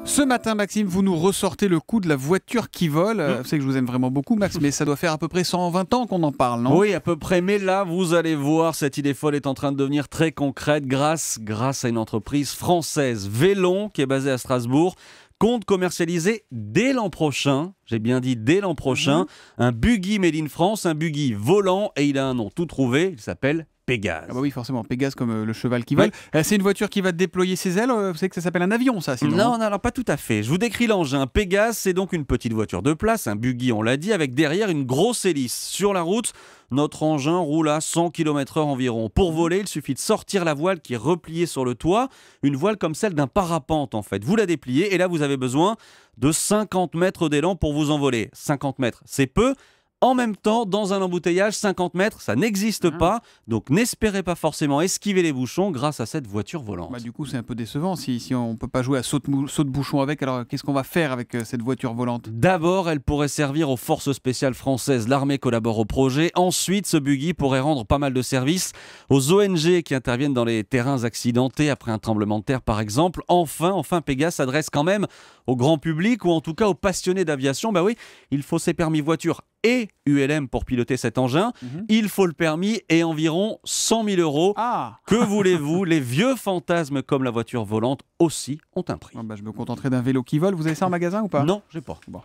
Ce matin, Maxime, vous nous ressortez le coup de la voiture qui vole. Vous savez que je vous aime vraiment beaucoup, Max, mais ça doit faire à peu près 120 ans qu'on en parle, non? Oui, à peu près. Mais là, vous allez voir, cette idée folle est en train de devenir très concrète grâce à une entreprise française, Vélon, qui est basée à Strasbourg, compte commercialiser dès l'an prochain, j'ai bien dit dès l'an prochain, un buggy made in France, un buggy volant, et il a un nom tout trouvé, il s'appelle Pégase. Ah bah oui, forcément, Pégase comme le cheval qui vole. Oui. C'est une voiture qui va déployer ses ailes. Vous savez que ça s'appelle un avion, ça, sinon. Non, alors pas tout à fait. Je vous décris l'engin. Pégase, c'est donc une petite voiture de place, un buggy, on l'a dit, avec derrière une grosse hélice. Sur la route, notre engin roule à 100 km/h environ. Pour voler, il suffit de sortir la voile qui est repliée sur le toit, une voile comme celle d'un parapente en fait. Vous la dépliez et là, vous avez besoin de 50 mètres d'élan pour vous envoler. 50 mètres, c'est peu. En même temps, dans un embouteillage, 50 mètres, ça n'existe pas. Donc n'espérez pas forcément esquiver les bouchons grâce à cette voiture volante. Bah, du coup, c'est un peu décevant si on ne peut pas jouer à saut de bouchon avec. Alors, qu'est-ce qu'on va faire avec cette voiture volante? D'abord, elle pourrait servir aux forces spéciales françaises. L'armée collabore au projet. Ensuite, ce buggy pourrait rendre pas mal de services aux ONG qui interviennent dans les terrains accidentés après un tremblement de terre, par exemple. Enfin, Pégase s'adresse quand même au grand public ou en tout cas aux passionnés d'aviation. Bah oui, il faut ses permis voiture et ULM pour piloter cet engin. Il faut le permis et environ 100 000 euros. Ah, Que voulez-vous, les vieux fantasmes comme la voiture volante aussi ont un prix. je me contenterai d'un vélo qui vole. Vous avez ça en magasin ou pas? Non, j'ai pas. Bon.